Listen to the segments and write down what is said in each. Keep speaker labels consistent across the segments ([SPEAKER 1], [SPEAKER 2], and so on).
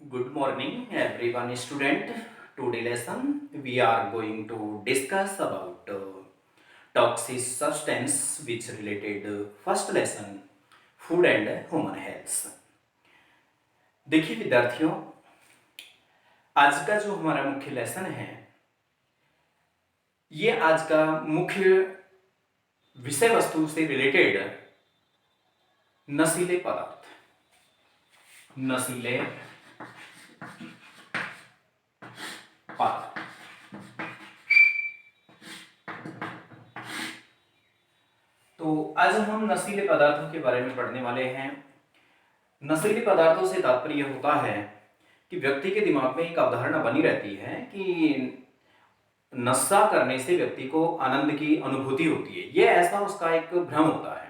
[SPEAKER 1] Good morning, everyone. Student, today lesson we are going to discuss about toxic substance which related first lesson food and human health. देखिए विद्यार्थियों, आज का जो हमारा मुख्य lesson है ये आज का मुख्य विषय वस्तु से रिलेटेड नशीले पदार्थ, नशीले पदार्थ। तो आज हम नशीले पदार्थों के बारे में पढ़ने वाले हैं। नशीले पदार्थों से तात्पर्य होता है कि व्यक्ति के दिमाग में एक अवधारणा बनी रहती है कि नशा करने से व्यक्ति को आनंद की अनुभूति होती है। ये ऐसा उसका एक भ्रम होता है।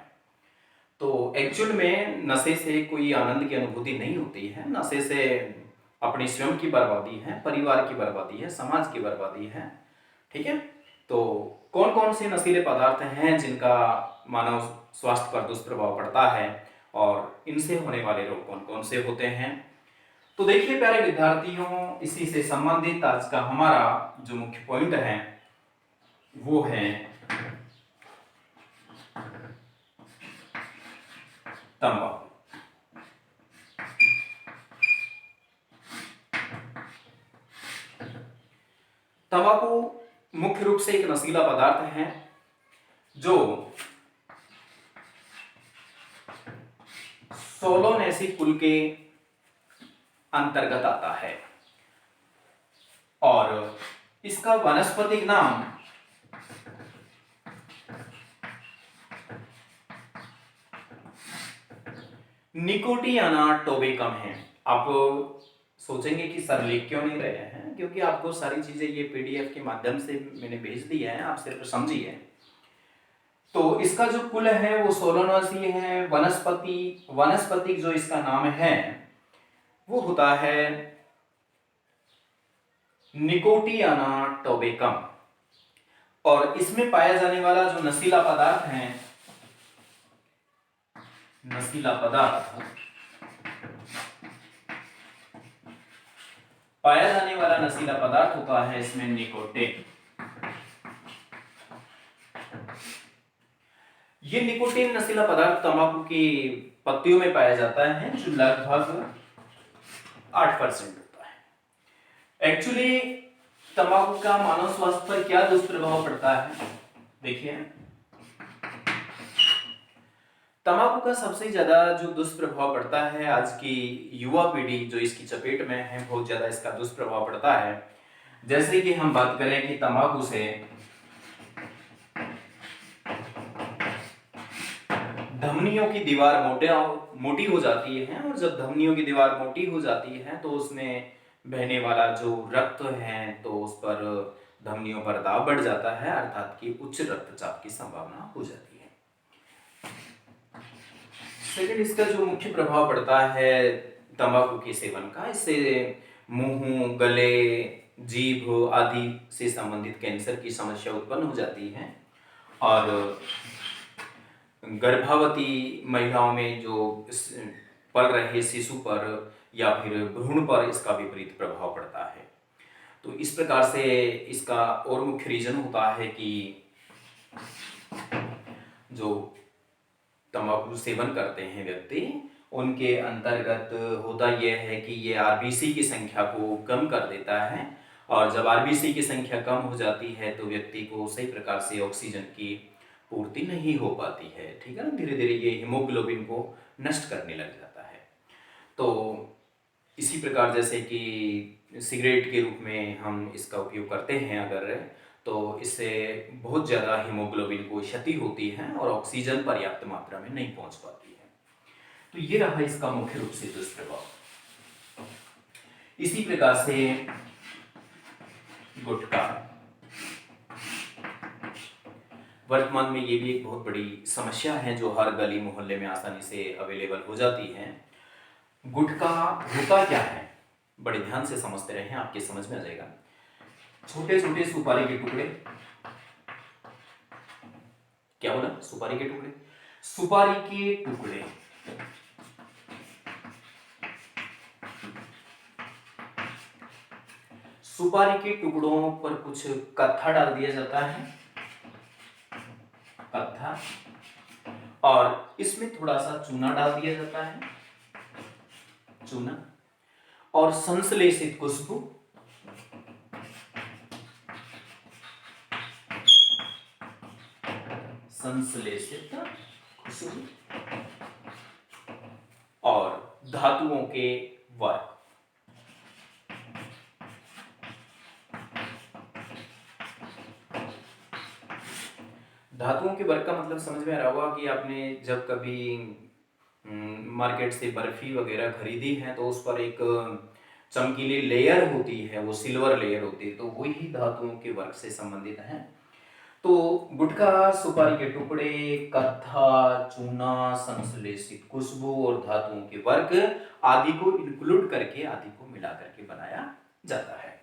[SPEAKER 1] तो एक्चुअल में नशे से कोई आनंद की अनुभूति नहीं होती है। नशे से अपनी स्वयं की बर्बादी है, परिवार की बर्बादी है, समाज की बर्बादी है। ठीक है। तो कौन कौन से नशीले पदार्थ हैं जिनका मानव स्वास्थ्य पर दुष्प्रभाव पड़ता है और इनसे होने वाले रोग कौन कौन से होते हैं। तो देखिए प्यारे विद्यार्थियों, इसी से संबंधित आज का हमारा जो मुख्य पॉइंट है वो है तंबाकू। तंबाकू मुख्य रूप से एक नशीला पदार्थ है जो सोलोनेसी कुल के अंतर्गत आता है और इसका वानस्पतिक नाम निकोटियाना टोबेकम है। आप सोचेंगे कि सर लिख क्यों नहीं रहे हैं, क्योंकि आपको सारी चीजें ये पीडीएफ के माध्यम से मैंने भेज दी है, आप सिर्फ समझिए। तो इसका जो कुल है वो सोलोनेसी है। वनस्पतिक जो इसका नाम है वो होता है निकोटियाना टोबेकम और इसमें पाया जाने वाला जो नशीला पदार्थ है, नशीला पदार्थ पाया जाने वाला नशीला पदार्थ होता है इसमें निकोटिन। ये निकोटिन नशीला पदार्थ तंबाकू की पत्तियों में पाया जाता है जो लगभग 8% होता है। एक्चुअली तंबाकू का मानव स्वास्थ्य पर क्या दुष्प्रभाव पड़ता है, देखिए तंबाकू का सबसे ज्यादा जो दुष्प्रभाव पड़ता है, आज की युवा पीढ़ी जो इसकी चपेट में है बहुत ज्यादा इसका दुष्प्रभाव पड़ता है। जैसे कि हम बात करें कि तंबाकू से धमनियों की दीवार मोटी हो जाती है और जब धमनियों की दीवार मोटी हो जाती है तो उसमें बहने वाला जो रक्त है तो उस पर धमनियों पर दबाव बढ़ जाता है, अर्थात कि उच्च रक्तचाप की संभावना हो जाती है। सेकंड, इसका जो मुख्य प्रभाव पड़ता है तंबाकू के सेवन का, इससे मुंह, गले, जीभ आदि से संबंधित कैंसर की समस्या उत्पन्न हो जाती है और गर्भवती महिलाओं में जो पल रहे शिशु पर या फिर भ्रूण पर इसका विपरीत प्रभाव पड़ता है। तो इस प्रकार से इसका और मुख्य रीजन होता है कि जो तंबाकू सेवन करते हैं व्यक्ति, उनके अंतर्गत होता यह है कि ये आरबीसी की संख्या को कम कर देता है और जब आरबीसी की संख्या कम हो जाती है तो व्यक्ति को सही प्रकार से ऑक्सीजन की पूर्ति नहीं हो पाती है। ठीक है ना, धीरे धीरे ये हीमोग्लोबिन को नष्ट करने लग जाता है। तो इसी प्रकार जैसे कि सिगरेट के रूप में हम इसका उपयोग करते हैं अगर, तो इससे बहुत ज़्यादा हीमोग्लोबिन को क्षति होती है और ऑक्सीजन पर्याप्त मात्रा में नहीं पहुंच पाती है। तो ये रहा इसका मुख्य रूप से दुष्प्रभाव। इसी प्रकार से गुटखा, वर्तमान में ये भी एक बहुत बड़ी समस्या है जो हर गली मोहल्ले में आसानी से अवेलेबल हो जाती है। गुटखा होता क्या है, बड़े ध्यान से समझते रहें, आपके समझ में आ जाएगा। छोटे छोटे सुपारी के टुकड़े, क्या बोला, सुपारी के टुकड़े, सुपारी के टुकड़े सुपारी के टुकड़ों पर कुछ कत्था डाल दिया जाता है, कत्था, और इसमें थोड़ा सा चूना डाल दिया जाता है, चूना, और संश्लेषित खुशबू, संश्लेषित खुशबू, और धातुओं के वर्ग। धातुओं के वर्ग का मतलब समझ में आ रहा होगा कि आपने जब कभी मार्केट से बर्फी वगैरह खरीदी है तो उस पर एक चमकीली लेयर होती है, वो सिल्वर लेयर होती है, तो वही धातुओं के वर्ग से संबंधित है। तो गुटखा, सुपारी के टुकड़े, कत्था, चूना, संश्लेषित खुशबू और धातुओं के वर्ग आदि को इंक्लूड करके, आदि को मिला करके बनाया जाता है।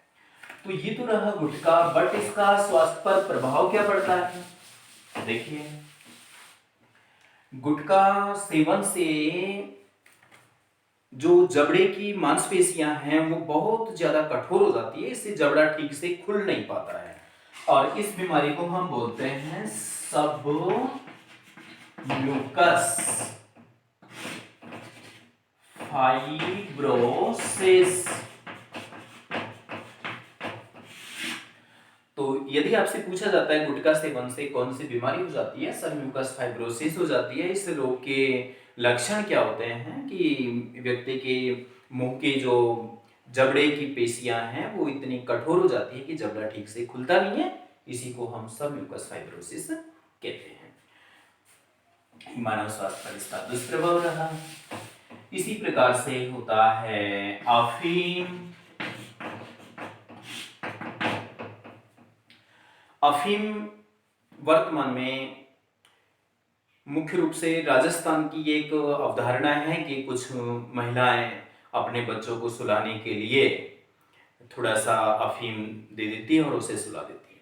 [SPEAKER 1] तो ये तो रहा गुटखा, बट इसका स्वास्थ्य पर प्रभाव क्या पड़ता है? देखिए, गुटखा सेवन से जो जबड़े की मांसपेशियां हैं वो बहुत ज्यादा कठोर हो जाती है, इससे जबड़ा ठीक से खुल नहीं पाता है, और इस बीमारी को हम बोलते हैं सबम्यूकस फाइब्रोसिस। तो यदि आपसे पूछा जाता है गुटखा सेवन से कौन सी बीमारी हो जाती है, सबम्यूकस फाइब्रोसिस हो जाती है, इस रोग के लक्षण क्या होते हैं कि व्यक्ति के मुंह के जो जबड़े की पेशियां हैं वो इतनी कठोर हो जाती है कि जबड़ा ठीक से खुलता नहीं है, इसी को हम सबम्यूकस फाइब्रोसिस कहते हैं। मानव स्वास्थ्य पर इसका दुष्प्रभाव रहा। इसी प्रकार से होता है अफीम। अफीम वर्तमान में मुख्य रूप से राजस्थान की एक अवधारणा है कि कुछ महिलाएं अपने बच्चों को सुलाने के लिए थोड़ा सा अफीम दे देती है और उसे सुला देती है।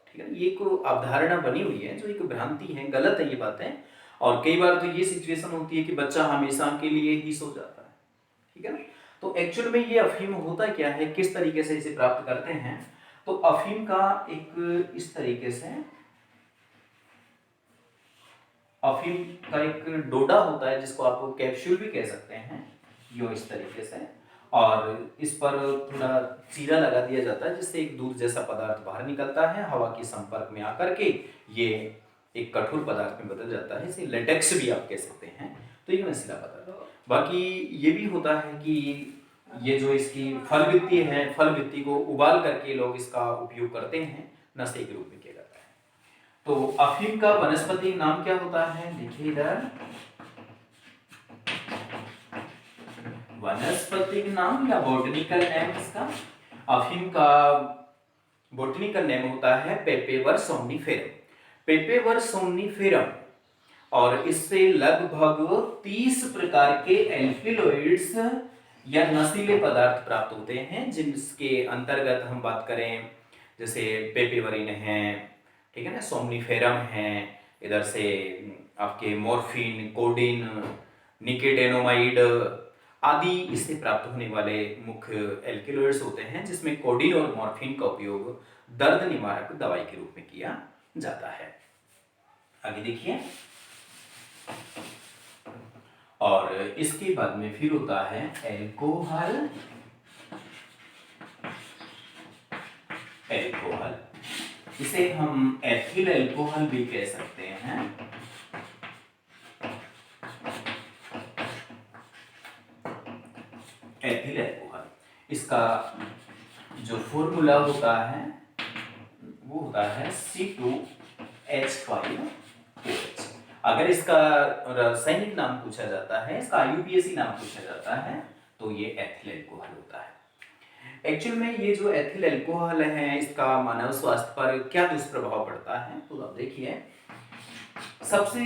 [SPEAKER 1] ठीक है, ये एक अवधारणा बनी हुई है जो एक भ्रांति है, गलत है ये बातें। और कई बार तो ये सिचुएशन होती है कि बच्चा हमेशा के लिए ही सो जाता है। ठीक है ना, तो एक्चुअल में ये अफीम होता क्या है, किस तरीके से इसे प्राप्त करते हैं? तो अफीम का एक इस तरीके से, अफीम का एक डोडा होता है जिसको आप कैप्सूल भी कह सकते हैं, यो इस तरीके से, और इस पर थोड़ा चीरा लगा दिया जाता है जिससे एक दूध जैसा पदार्थ बाहर निकलता है, हवा के संपर्क में आकर के ये एक कठोर पदार्थ में बदल जाता है, इसे लेटेक्स भी आप कह सकते हैं। तो ये नशीला पदार्थ। बाकी ये भी होता है कि ये जो इसकी फल वित्ती है, फल वित्ती को उबाल करके लोग इसका उपयोग करते हैं, नशे के रूप में किया जाता है। तो अफीम का वनस्पतिक नाम क्या होता है? देखिए इधर, वनस्पतिक नाम या बोटनिकल नेम इसका, अफीम का बोटनिकल नेम होता है पेपेवर सोमनिफेरम। पेपेवर सोमनिफेरम, और इससे लगभग 30 प्रकार के एल्किलॉइड्स या नशीले पदार्थ प्राप्त होते हैं, जिसके अंतर्गत हम बात करें जैसे पेपेवरिन है, ठीक है ना, सोमनिफेरम है, इधर से आपके मॉर्फिन, कोडीन, निकेडेनोमाइड आदि इससे प्राप्त होने वाले मुख्य एल्किलॉइड्स होते हैं, जिसमें कोडीन और मॉर्फिन का उपयोग दर्द निवारक दवाई के रूप में किया जाता है। आगे देखिए, और इसके बाद में फिर होता है एल्कोहल। एल्कोहल, इसे हम एथिल एल्कोहल भी कह सकते हैं। एथिल एल्कोहल, इसका जो फॉर्मूला होता है वो होता है C2H5OH। अगर इसका रासायनिक नाम पूछा जाता है, इसका IUPAC नाम पूछा जाता है, तो ये एथिल एल्कोहल होता है। एक्चुअल में ये जो एथिल एल्कोहल है, इसका मानव स्वास्थ्य पर क्या दुष्प्रभाव पड़ता है? तो आप देखिए, सबसे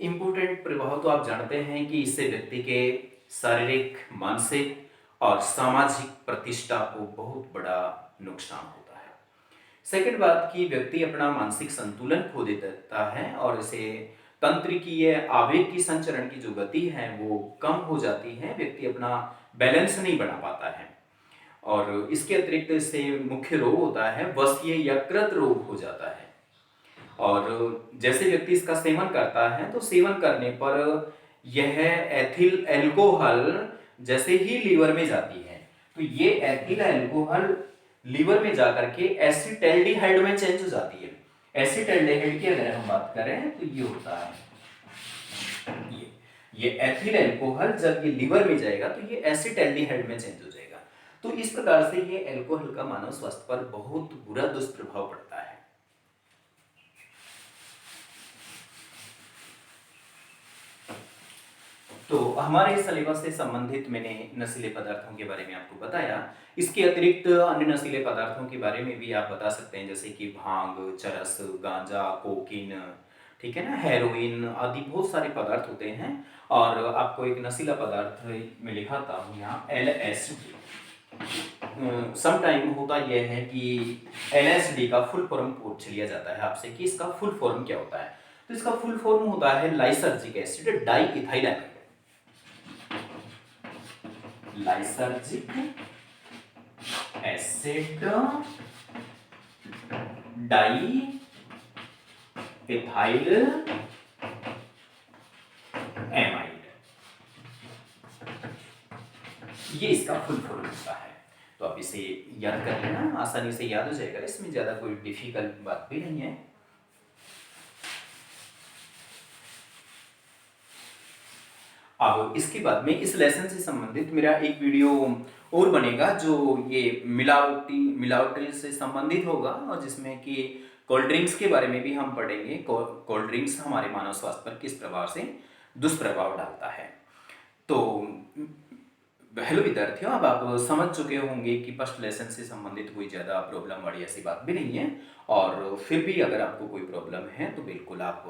[SPEAKER 1] इंपॉर्टेंट प्रभाव तो आप जानते हैं कि इससे व्यक्ति के शारीरिक, मानसिक और सामाजिक प्रतिष्ठा को बहुत बड़ा नुकसान होता है। सेकंड बात कि व्यक्ति अपना मानसिक संतुलन खो देता है, और इसे तंत्रिकीय आवेग की संचरण की जो गति है वो कम हो जाती है, व्यक्ति अपना बैलेंस नहीं बना पाता है। और इसके अतिरिक्त इससे मुख्य रोग होता है वसीय यकृत रोग हो जाता है। और जैसे व्यक्ति इसका सेवन करता है तो सेवन करने पर यह एथिल एल्कोहल जैसे ही लीवर में जाती है तो ये एथिल एल्कोहल लीवर में जाकर के एसिटाल्डिहाइड में चेंज हो जाती है। एसिटाल्डिहाइड की अगर हम बात करें तो ये होता है ये एथिल एल्कोहल जब ये लीवर में जाएगा तो ये एसिटाल्डिहाइड में चेंज हो जाएगा। तो इस प्रकार से ये एल्कोहल का मानव स्वास्थ्य पर बहुत बुरा दुष्प्रभाव पड़ता है। तो हमारे सिलेबस से संबंधित मैंने नशीले पदार्थों के बारे में आपको बताया। इसके अतिरिक्त अन्य नशीले पदार्थों के बारे में भी आप बता सकते हैं, जैसे कि भांग, चरस, गांजा, कोकीन, ठीक है ना, हेरोइन आदि बहुत सारे पदार्थ होते हैं। और आपको एक नशीला पदार्थ में लिखाता हूँ यहाँ LSD। समटाइम होता यह है कि LSD का फुल फॉर्म पूछ लिया जाता है आपसे कि इसका फुल फॉर्म क्या होता है। तो इसका फुल फॉर्म होता है lysergic acid diethylamide. Lysergic acid diethyl amide, ये इसका फुल फॉर्म होता है। तो आप इसे याद कर लेना, आसानी से याद हो जाएगा, इसमें ज्यादा कोई डिफिकल्ट बात भी नहीं है। अब इसके बाद में इस लेसन से संबंधित मेरा एक वीडियो और बनेगा जो ये मिलावटी से संबंधित होगा, और जिसमें कि कोल्ड ड्रिंक्स के बारे में भी हम पढ़ेंगे। कोल्ड ड्रिंक्स हमारे मानव स्वास्थ्य पर किस प्रकार से दुष्प्रभाव डालता है। तो हेलो विद्यार्थियों, अब आप समझ चुके होंगे कि फर्स्ट लेसन से संबंधित कोई ज़्यादा प्रॉब्लम वाली ऐसी बात भी नहीं है। और फिर भी अगर आपको कोई प्रॉब्लम है तो बिल्कुल आप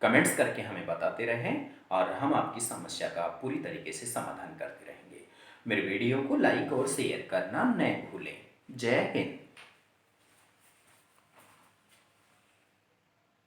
[SPEAKER 1] कमेंट्स करके हमें बताते रहें और हम आपकी समस्या का पूरी तरीके से समाधान करते रहेंगे। मेरे वीडियो को लाइक और शेयर करना न भूलें। जय हिंद।